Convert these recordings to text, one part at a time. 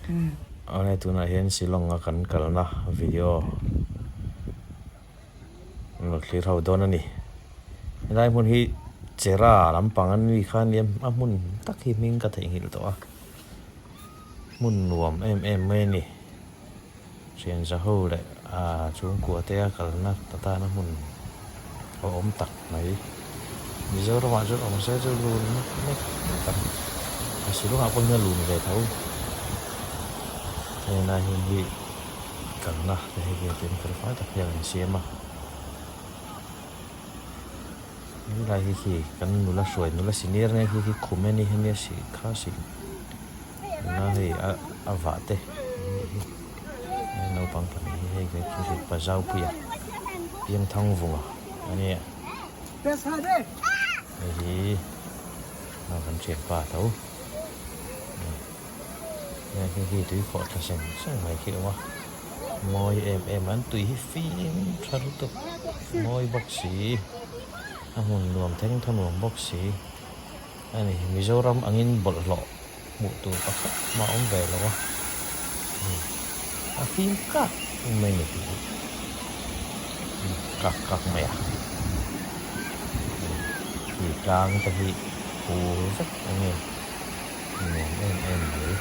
Ane tu na hian silong a kan kalna video lo clear ho don ani lai mun hi chera lampang an mi khan liam a mun tak hi ming ka thei hil to a mun nuam em mai ni rian za ho le a chung ko te a kalna ta na mun o om tak mai mi zo ro ma zo om se zo lu ne ta silong a pon na lu ve thau na hi kalna te hi ten kar fa ta hian siamaนี่ลายที่กันนุละสวยนุละสิเนียร์เนี่ยที่คุมนี่ให้เนี่ยสิข้าสิน่าให้อาวาเตะเราปังกันนี่ให้กันชุดปะเจ้าปุยยังทั้งวงอ่ะอันนี้นี่เรากันเช็ดป่าเท่าเนี่ยที่ตุ้ยขอดละเส้นไม่คิดว่ามอยอันตุ้ยฟีนชารุตุมอยบ็อกซี่หุ่นรวมทั้งถนนบ็อกซี่อันนี้มิโซรัมอังอินบดหล่อหมุตัวปักมาอ้อมแหวนแล้ววะฟิล์มกักไม่เนี่ยกักไม่อะที่กลางตะกี้โอ้สักอันนี้เอ็มเลย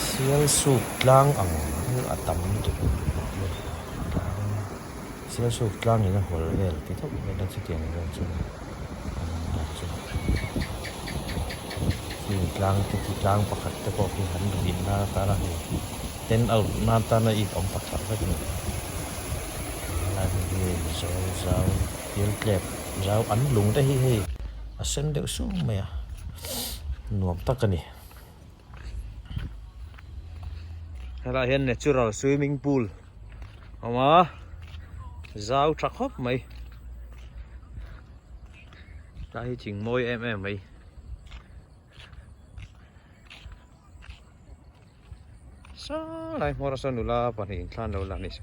เสียสุดกลางอังคืออัตตำจุดเสียสุดกลางนี่นะหัวเรือที่ทุกไม่ได้จะเกี่ยงกันจุดที่กลางที่กลางประคัตแต่พอที่หันดินหน้าตาละเต้นเอาหน้าตาละอีกอมประคัตก็จะมีอะไรที่เจ้าเยี่ยมเก็บเจ้าอันลุงได้เฮ้ยเส้นเดียวสู้ไหมอ่ะหนุ่มตักกันนี่เราเห็นเนี่ยจุดเรา swimming pool เอามาเจ้าชักฮอบไหมได้จริงมวยไหมซาไรมอร์สันดูลาปนิคลานดูลานิส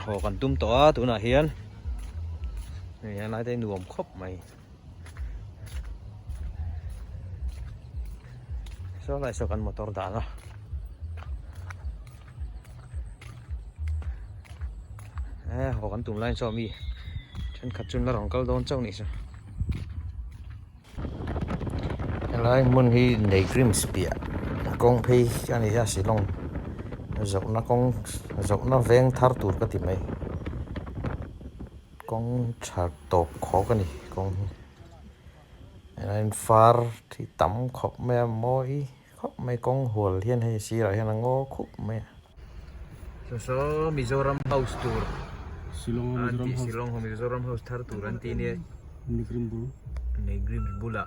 หอกันตุ้มตัวตัวน่ะเฮียนนี่อะไรได้หนุ่มครบไหมซาไรสกันมอเตอร์ด่านอ่ะหอกันตุ้มไล่ชอบมีฉันขัดจุนละรองเกาโดนเจ้านี่สิอะไรมันฮีในกริมสเปียกงพีอันนี้จะสิลงจบนักงจบนักเวงทาร์ตูร์ก็ติดไหมกงชาตบขอกันนี่กงอันฟาร์ที่ต่ำขบแม่มอยขบไม่กงหัวเทียนให้สีอะไรให้นางงอคุบแม่so Mizoram House Tour Silong Mizoram House Thar Tour anti ni Negrim Bula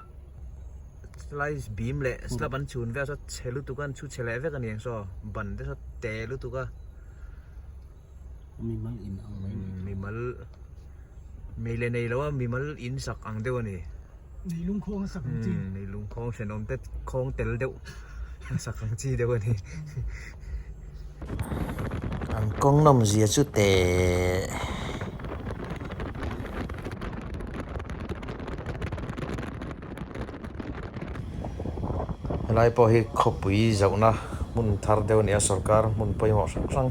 slice beam le slap an chun ve so chelu tukan chu chele ve kan yang so ban de so te lu tuka mimal mele nei lo mimal in sak ang deu ni nei lung khong sak chi nei lung khong senom te khong tel deu sak ang chi deu ni an kong nom zia chu te lại bỏ hi khop bui dậu na mun thar deu ni a sarkar mun poi mo sang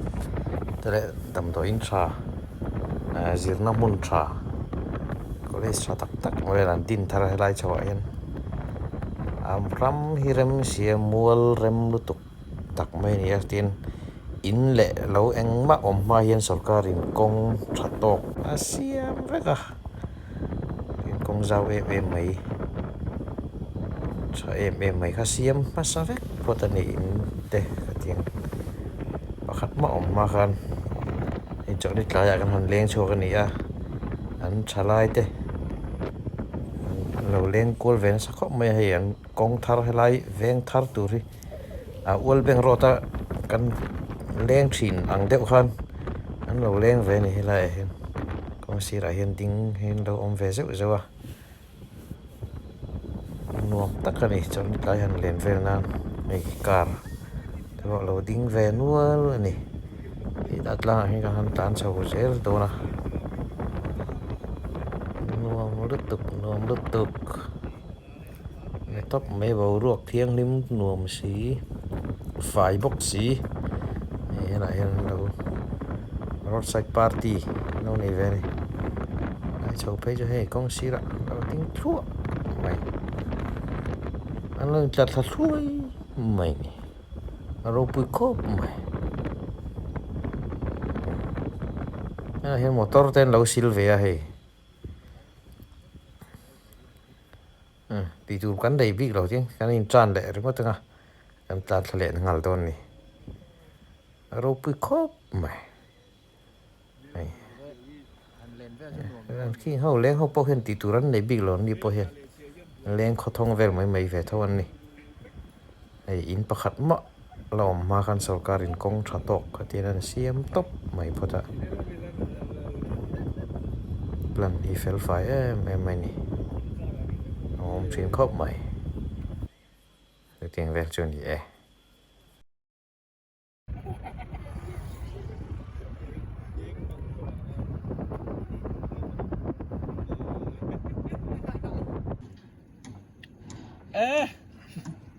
tele dam to in tha zir na mun tha ko le sa tak tak mo lan tin thar lai chawa hen ram hi rem sia mual rem lutuk tak mai ni tin in le lo eng ma om ma hian sarkar in kong tha tok asiam veka in kong zau e mai em mày khá xiêm phát sao vết pro tần in tê cái tiếng và khát mỏng mà khan thì chỗ đi cả cái hàng lên cho cái này à anh trả lại tê lâu lên cua ven sắc khóc mày hay anh con thar hay lại ven thar tù đi uol bên rota kan lên chín ăn đeo khan anh lâu lên về này hay lại con xí lại hiện tiếng hiện đâu ông về dễ dễ à nuông tất cả này cho cái hàng lên về nan này car thì họ loading về nuôi này thì đặt là cái hàng tán sầu dễ đâu na lướt tục này tóc mấy bầu ruột thiêng lim nuông xí phải bốc xí này là hiện đâu roadside party đâu này về này ai chầu phê cho hay con xí đó đâu tiếng thua mày anh lên chặt thật thui mày rồi bụi cốp mày hiện motor tên lâu Silvia hay thì chú cắn đầy big rồi chứ cái này tràn lệ rồi mất tiếng à em ta thật lệ ngal tôn này rồi bụi cốp mày khi hậu lên hậu bao hiện thì chú rắn đầy big rồi đi bao hiện lên khó thông về mấy về thôi anh này in bạc khát mỏ lòng mà khăn sầu cà rin công trả tóc cái tiền anh xiêm tóc mấy phút à lần đi phèn phải em này ông chuyên khóc mày cái tiền về chuyện gì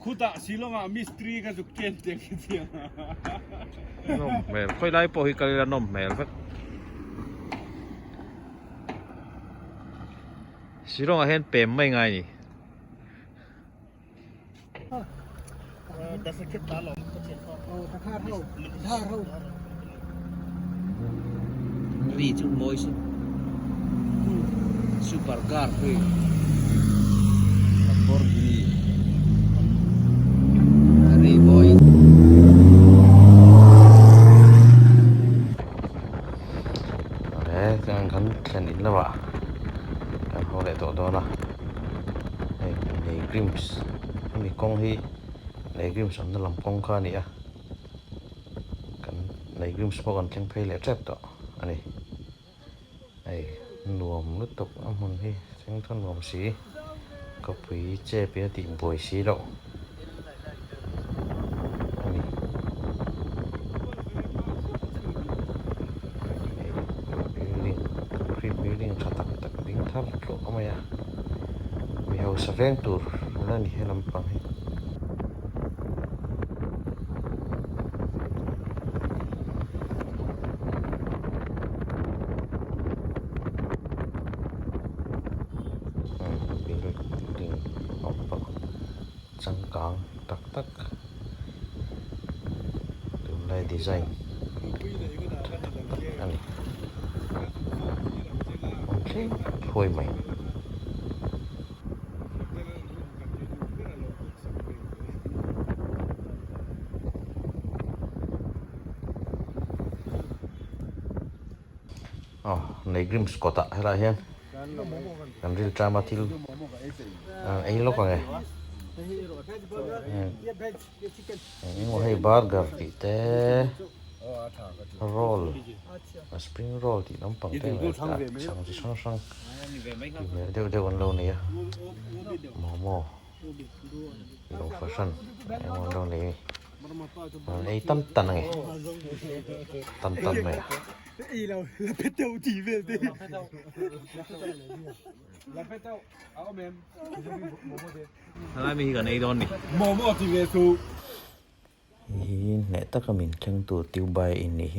Kuda silonga mistri ka jukken te kitia. nom mel khoi lai po hi kalila nom mel vet silong a hen pem mai ngai ni Dasakit talom. ri chung moi su super car hui Lamborghini ri boy đấy cái khăn chân ít là vợ cái hồ lại tổ đó là này grims này con hi này grims nó làm con kha này cái này grims bao còn chẳng phải lẽ trap đó anh này nuông nước tục âm hồn hi chẳng thân nuông xí có quý chế phía tìm bồi xí độ building tak ding thar lo kamaya mi hau saveng tur na ni helam pang hi building apa changkang tak tulai design ani thôi mày này grims có tạ hay là hen làm real drama til ấy lúc này nhưng mà hay burger thì té roll spring roll thì nóng bằng tay là chẳng chỉ sang đều còn lâu này momo lâu fashion còn lâu này này tan này tan này là pet đâu chỉ về đi. Là pet đâu, áo mềm. Lại mình gần đây đón đi. Momo chỉ về thu. Nãy tất cả mình tranh thủ tiêu bài ini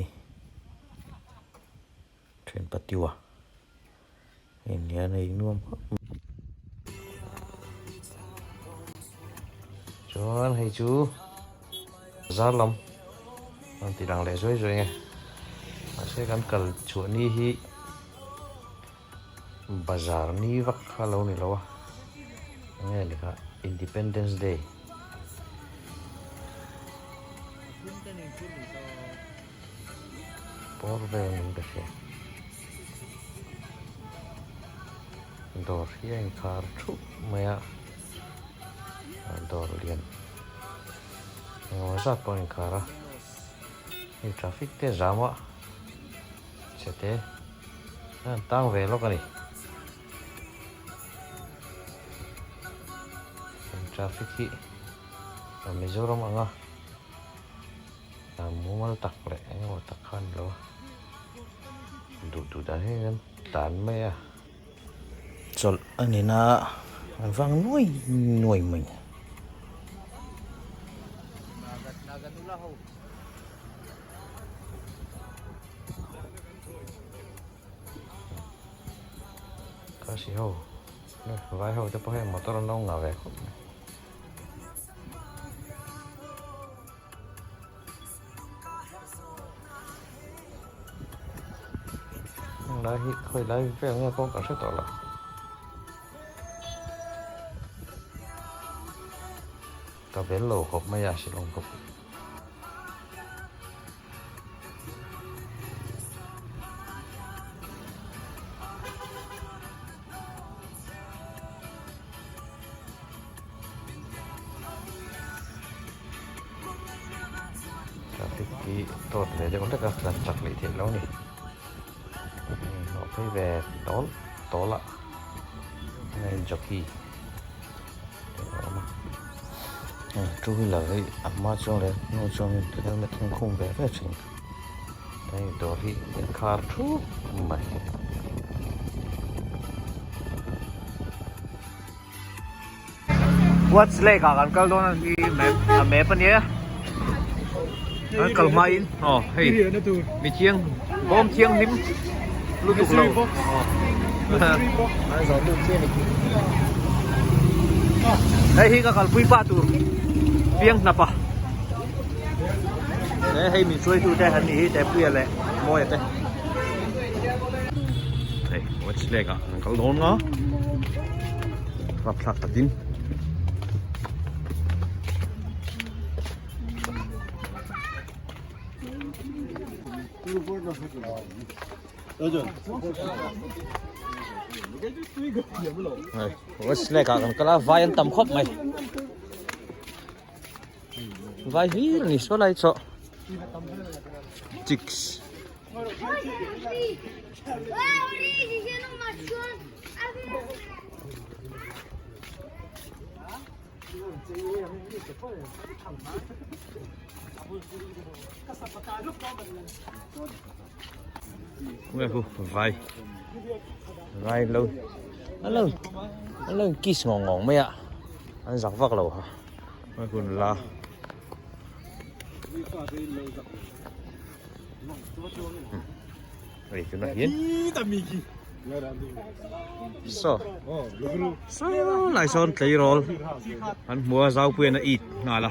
chuyện bắt tiêu à ini này nuông cho anh hay chú giá lắm anh thì đang lẽ rồi nghe sẽ gắn cần chuột ni hi bazar ni vak lâu này lâu nghe được hả Independence Day por về những cái gì door yang kartu maya door lian ngawasa point kara ini traffic te jam wa chete tang ve lo kani traffic hi Mizoram anga mumal tak le ngo tak khan lo du da he tan mai chol ani na vang nuôi mình có gì hầu vài hầu cho bao hem motor nó ngả về không lấy khơi lấy về nghe con cả sức tỏ là cả bé lỗ hộp mấy à sẽ lòng hộp cái tốt để cho con tất cả làm chặt lý thiện lâu này nó phải về tố lại nên cho khi chú là cái mà cho đấy nó cho mình cái đó là không về phải chừng đây đồ thì cái car chú mày what's like kan kal don ki map ania kal mai hey mi chiang bom chiang nim lu tục lâu đây hi ka kal pui pa tu piang na pa đây hay mình chơi tu đây hắn hi để pui le moi te đây what's like kal don nga rap thak tin what's like kan kala vai an tam khop mai vai hi ni so lai cho chicks Nghe phụ vai lâu kiss ngon mấy ạ anh giặc vác lầu hả mấy con là vậy chúng nó hiến so lại son thấy rồi anh mua rau quyền là ít ngài là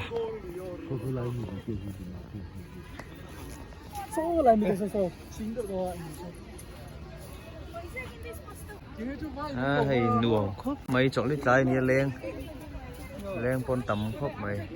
hay nuông khóc mấy chỗ lấy tay nia lên con tầm khóc mày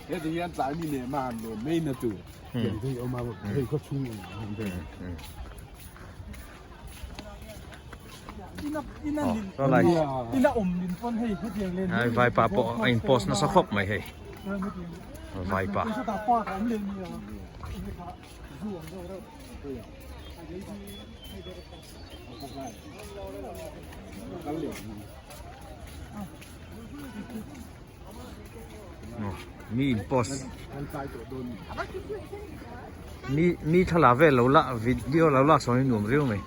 thế thì anh tại mình để mà rồi mấy là tủ thì ông mà hơi có chung đó là hai vài bà bộ anh post nó sắp khóc mày hề vài bà mi post mi thà là về lâu lạ video lâu lạ sau này nuông riêu mày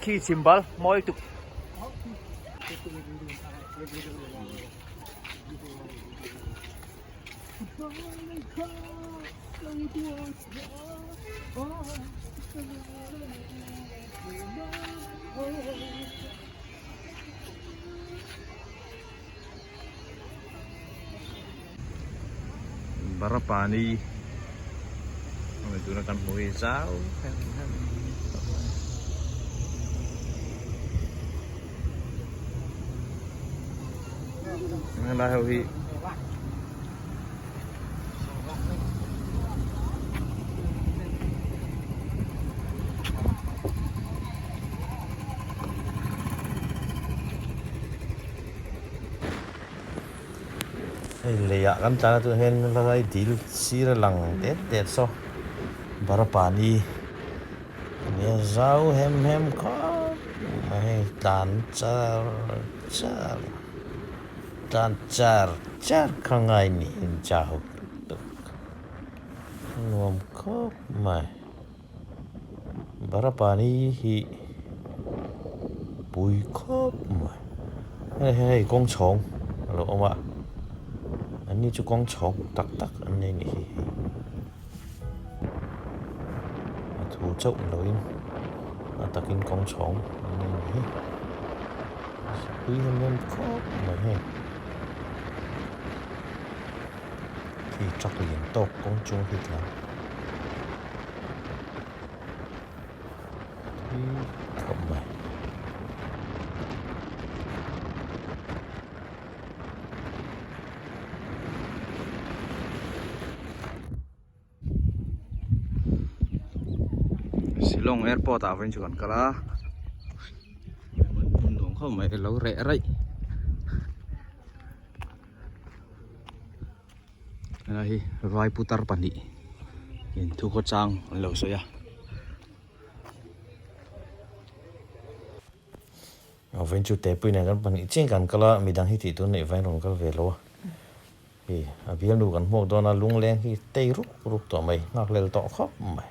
khi symbol moi tục Barapani menggunakan pisau Nên là hầu hi lệ kan chana tu hen la gai dil sir lang tet so barapani ne zau hem ko mai tan char khangai ni chao nuam ko mai barapani hi bui ko mai hey con chong lo ma anh đi chú con chó tắc anh này nè thủ chậu lối tắc in con chó anh này nè quý hơn em khó mà hè thì chắc liền tộc con chung thì là thì không mày Long Airport à vẫn còn cả lá mình đúng không mấy lâu rẻ đấy này vai putar pani in thu có trang lâu rồi à ở vẫn chưa té bữa này các bạn trên căn cả lá mình đang hít thì tôi này vẫn còn có về lo thì à bây giờ đủ căn một đó là lung lên thì tây rút tỏ mày ngạc lên tỏ khóc mày